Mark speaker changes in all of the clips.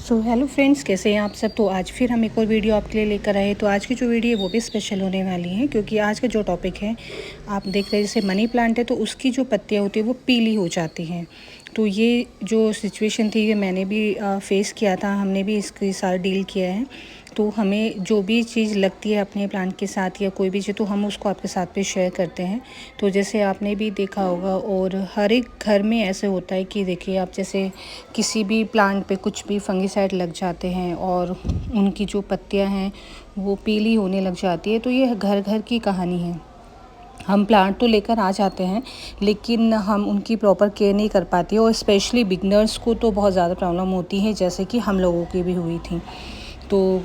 Speaker 1: So hello friends, कैसे हैं आप सब। तो आज फिर हम एक और वीडियो आपके लिए लेकर आए। तो आज की जो वीडियो है वो भी स्पेशल होने वाली है, क्योंकि आज का जो टॉपिक है आप देख रहे हैं, जैसे मनी प्लांट है तो उसकी जो पत्तियां होती है वो पीली हो जाती हैं। तो ये जो सिचुएशन थी ये मैंने भी फेस किया था, हमने भी इसके साथ डील किया है। तो हमें जो भी चीज़ लगती है अपने प्लांट के साथ या कोई भी चीज़, तो हम उसको आपके साथ पे शेयर करते हैं। तो जैसे आपने भी देखा होगा और हर एक घर में ऐसे होता है कि देखिए आप जैसे किसी भी प्लांट पे कुछ भी फंगीसाइड लग जाते हैं और उनकी जो पत्तियां हैं वो पीली होने लग जाती है। तो ये घर घर की कहानी है। हम प्लांट तो लेकर आ जाते हैं लेकिन हम उनकी प्रॉपर केयर नहीं कर पाते, और स्पेशली बिगनर्स को तो बहुत ज़्यादा प्रॉब्लम होती है, जैसे कि हम लोगों की भी हुई थी। तो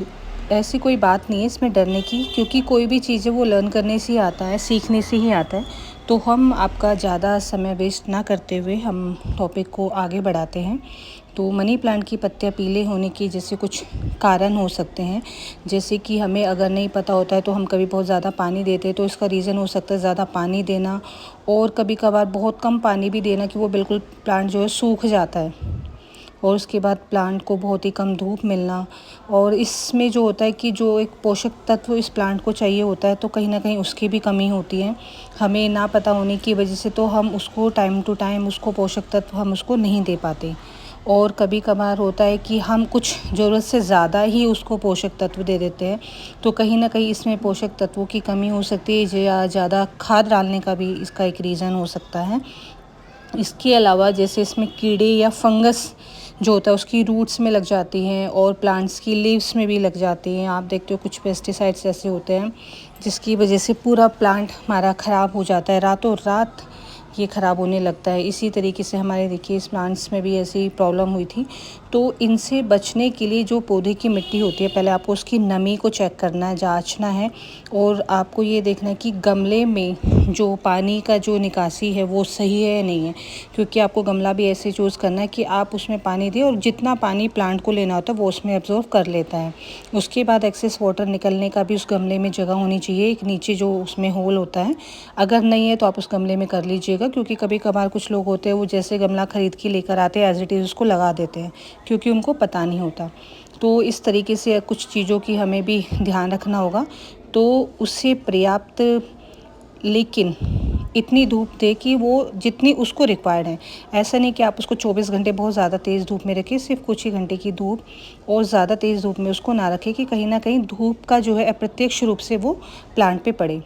Speaker 1: ऐसी कोई बात नहीं है इसमें डरने की, क्योंकि कोई भी चीज़ है वो लर्न करने से ही आता है, सीखने से ही आता है। तो हम आपका ज़्यादा समय वेस्ट ना करते हुए हम टॉपिक को आगे बढ़ाते हैं। तो मनी प्लांट की पत्तियां पीले होने की जैसे कुछ कारण हो सकते हैं, जैसे कि हमें अगर नहीं पता होता है तो हम कभी बहुत ज़्यादा पानी देते हैं, तो इसका रीज़न हो सकता है ज़्यादा पानी देना, और कभी कभार बहुत कम पानी भी देना कि वो बिल्कुल प्लांट जो है सूख जाता है, और उसके बाद प्लांट को बहुत ही कम धूप मिलना। और इसमें जो होता है कि जो एक पोषक तत्व इस प्लांट को चाहिए होता है, तो कहीं ना कहीं उसकी भी कमी होती है हमें ना पता होने की वजह से। तो हम उसको टाइम टू टाइम उसको पोषक तत्व हम उसको नहीं दे पाते, और कभी कभार होता है कि हम कुछ ज़रूरत से ज़्यादा ही उसको पोषक तत्व दे देते हैं। तो कहीं ना कहीं इसमें पोषक तत्वों की कमी हो सकती है, या ज़्यादा खाद डालने का भी इसका एक रीज़न हो सकता है। इसके अलावा जैसे इसमें कीड़े या फंगस जो होता है उसकी रूट्स में लग जाती हैं, और प्लांट्स की लीव्स में भी लग जाती हैं। आप देखते हो कुछ पेस्टिसाइड्स ऐसे होते हैं जिसकी वजह से पूरा प्लांट हमारा ख़राब हो जाता है, रातों रात ये ख़राब होने लगता है। इसी तरीके से हमारे देखिए इस प्लांट्स में भी ऐसी प्रॉब्लम हुई थी। तो इनसे बचने के लिए जो पौधे की मिट्टी होती है, पहले आपको उसकी नमी को चेक करना है, जांचना है, और आपको ये देखना है कि गमले में जो पानी का जो निकासी है वो सही है या नहीं है। क्योंकि आपको गमला भी ऐसे चूज़ करना है कि आप उसमें पानी दें और जितना पानी प्लांट को लेना होता है वो उसमें एब्जॉर्व कर लेता है। उसके बाद एक्सेस वाटर निकलने का भी उस गमले में जगह होनी चाहिए, एक नीचे जो उसमें होल होता है। अगर नहीं है तो आप उस गमले में कर लीजिएगा, क्योंकि कभी कभार कुछ लोग होते हैं वो जैसे गमला ख़रीद के लेकर आते हैं एज इट इज़ उसको लगा देते हैं, क्योंकि उनको पता नहीं होता। तो इस तरीके से कुछ चीज़ों की हमें भी ध्यान रखना होगा। तो उससे पर्याप्त, लेकिन इतनी धूप दे कि वो जितनी उसको रिक्वायर्ड है। ऐसा नहीं कि आप उसको 24 घंटे बहुत ज़्यादा तेज़ धूप में रखें, सिर्फ कुछ ही घंटे की धूप, और ज़्यादा तेज़ धूप में उसको ना रखें कि कहीं ना कहीं धूप का जो है अप्रत्यक्ष रूप से वो प्लांट पे पड़े।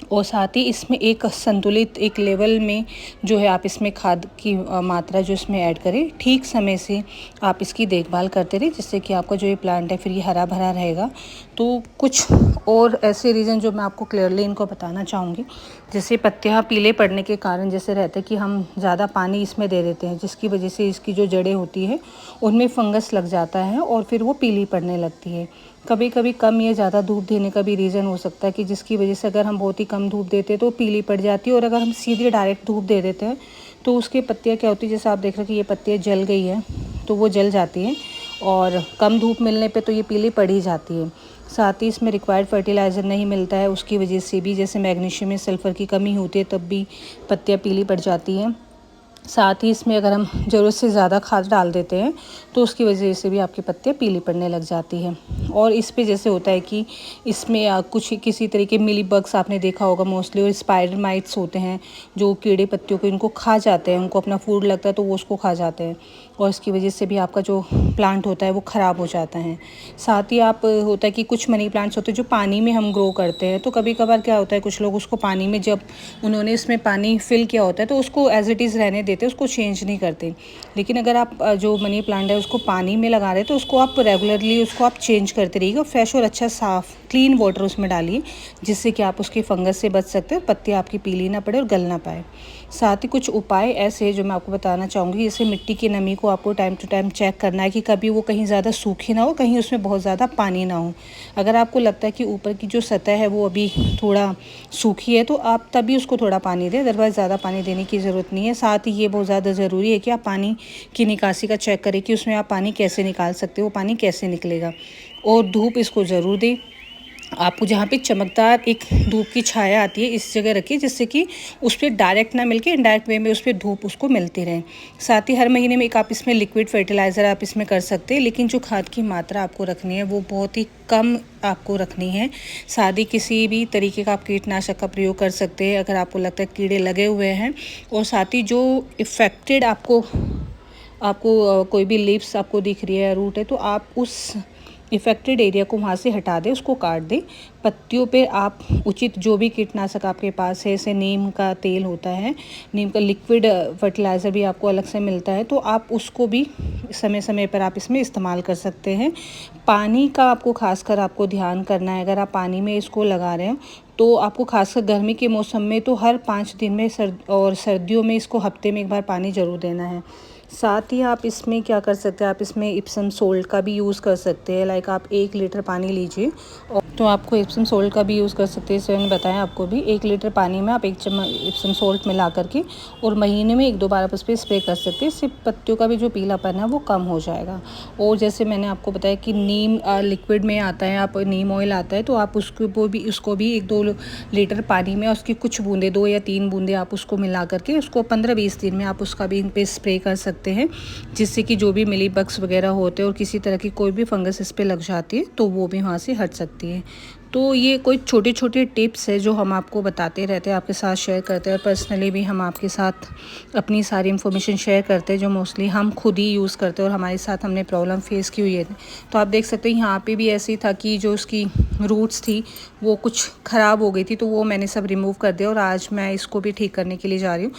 Speaker 1: और साथ ही इसमें एक संतुलित एक लेवल में जो है आप इसमें खाद की मात्रा जो इसमें ऐड करें, ठीक समय से आप इसकी देखभाल करते रहिए, जिससे कि आपका जो ये प्लांट है फिर ये हरा भरा रहेगा। तो कुछ और ऐसे रीज़न जो मैं आपको क्लियरली इनको बताना चाहूँगी। जैसे पत्तियाँ पीले पड़ने के कारण जैसे रहता है कि हम ज़्यादा पानी इसमें दे देते हैं, जिसकी वजह से इसकी जो जड़ें होती है उनमें फंगस लग जाता है और फिर वो पीली पड़ने लगती है। कभी कभी कम या ज़्यादा धूप देने का भी रीज़न हो सकता है, कि जिसकी वजह से अगर हम बहुत ही कम धूप देते हैं तो पीली पड़ जाती है, और अगर हम सीधे डायरेक्ट धूप दे देते हैं तो उसकी पत्तियाँ क्या होती है, जैसे आप देख रहे हैं कि ये पत्तियाँ जल गई हैं तो वो जल जाती हैं, और कम धूप मिलने पे तो ये पीली पड़ ही जाती है। साथ ही इसमें रिक्वायर्ड फर्टिलाइज़र नहीं मिलता है, उसकी वजह से भी जैसे मैग्नीशियम में सल्फ़र की कमी होती है तब भी पत्तियाँ पीली पड़ जाती हैं। साथ ही इसमें अगर हम ज़रूरत से ज़्यादा खाद डाल देते हैं तो उसकी वजह से भी आपकी पत्तियाँ पीली पड़ने लग जाती हैं। और इस पे जैसे होता है कि इसमें कुछ किसी तरीके मिली बग्स आपने देखा होगा मोस्टली, और स्पाइडर माइट्स होते हैं जो कीड़े पत्तियों को इनको खा जाते हैं, उनको अपना फूड लगता है तो वो उसको खा जाते हैं, और इसकी वजह से भी आपका जो प्लांट होता है वो ख़राब हो जाता है। साथ ही आप होता है कि कुछ मनी प्लांट्स होते हैं जो पानी में हम ग्रो करते हैं, तो कभी कभार क्या होता है कुछ लोग उसको पानी में, जब उन्होंने इसमें पानी फिल किया होता है तो उसको एज इट इज़ रहने देते हैं, उसको चेंज नहीं करते। लेकिन अगर आप जो मनी प्लांट है उसको पानी में लगा रहे हैं तो उसको आप रेगुलरली उसको आप चेंज करते रहिएगा, फ्रेश और अच्छा साफ़ क्लीन वाटर उसमें डालिए, जिससे कि आप उसके फंगस से बच सकते हैं, पत्ती आपकी पीली ना पड़े और गल ना पाए। साथ ही कुछ उपाय ऐसे जो मैं आपको बताना चाहूँगी, जैसे मिट्टी की नमी को आपको टाइम टू टाइम चेक करना है कि कभी वो कहीं ज़्यादा सूखी ना हो, कहीं उसमें बहुत ज़्यादा पानी ना हो। अगर आपको लगता है कि ऊपर की जो सतह है वो अभी थोड़ा सूखी है तो आप तभी उसको थोड़ा पानी दें, अदरवाइज़ ज़्यादा पानी देने की ज़रूरत नहीं है। साथ ही ये बहुत ज़्यादा ज़रूरी है कि आप पानी की निकासी का चेक करें कि उसमें आप पानी कैसे निकाल सकते हो, पानी कैसे निकलेगा, और धूप इसको ज़रूर दें। आपको जहाँ पे चमकदार एक धूप की छाया आती है इस जगह रखिए, जिससे कि उस पर डायरेक्ट ना मिलके इनडायरेक्ट वे में उस पर धूप उसको मिलती रहे। साथ ही हर महीने में एक आप इसमें लिक्विड फर्टिलाइज़र आप इसमें कर सकते हैं, लेकिन जो खाद की मात्रा आपको रखनी है वो बहुत ही कम आपको रखनी है। साथ ही किसी भी तरीके का आप कीटनाशक का प्रयोग कर सकते हैं अगर आपको लगता है कीड़े लगे हुए हैं। और साथ ही जो इफ़ेक्टेड आपको कोई भी लीव्स आपको दिख रही है, रूट है, तो आप उस इफ़ेक्टेड एरिया को वहाँ से हटा दें, उसको काट दें। पत्तियों पे आप उचित जो भी कीटनाशक आपके पास है, जैसे नीम का तेल होता है, नीम का लिक्विड फर्टिलाइज़र भी आपको अलग से मिलता है, तो आप उसको भी समय समय पर आप इसमें इस्तेमाल कर सकते हैं। पानी का आपको खासकर आपको ध्यान करना है। अगर आप पानी में इसको लगा रहे हो तो आपको खासकर गर्मी के मौसम में तो हर 5 दिन में और सर्दियों में इसको हफ्ते में एक बार पानी ज़रूर देना है। साथ ही आप इसमें क्या कर सकते हैं, आप इसमें इप्सम सोल्ट का भी यूज़ कर सकते हैं। लाइक आप 1 लीटर पानी लीजिए और तो आपको इप्सम सोल्ट का भी यूज़ कर सकते हैं। जैसे मैंने बताया आपको भी 1 लीटर पानी में आप 1 चम्मच इप्सम सोल्ट मिला करके और महीने में 1-2 बार आप उस पर स्प्रे कर सकते हैं। इससे पत्तियों का भी जो पीलापन है वो कम हो जाएगा। और जैसे मैंने आपको बताया कि नीम लिक्विड में आता है, आप नीम ऑयल आता है, तो आप उसको भी 1-2 लीटर पानी में उसकी कुछ बूंदे 2 या 3 बूंदे आप उसको मिला करके उसको 15-20 दिन में आप उसका भी इन पे स्प्रे कर सकते हैं, जिससे कि जो भी मिली बग्स वगैरह होते हैं और किसी तरह की कोई भी फंगस इस पे लग जाती है तो वो भी वहाँ से हट सकती है। तो ये कोई छोटे छोटे टिप्स है जो हम आपको बताते रहते हैं, आपके साथ शेयर करते हैं। और पर्सनली भी हम आपके साथ अपनी सारी इन्फॉर्मेशन शेयर करते हैं जो मोस्टली हम खुद ही यूज़ करते हैं और हमारे साथ हमने प्रॉब्लम फेस की हुई है। तो आप देख सकते हैं यहाँ पे भी ऐसे ही था कि जो उसकी रूट्स थी वो कुछ ख़राब हो गई थी, तो वो मैंने सब रिमूव कर दिया और आज मैं इसको भी ठीक करने के लिए जा रही हूँ।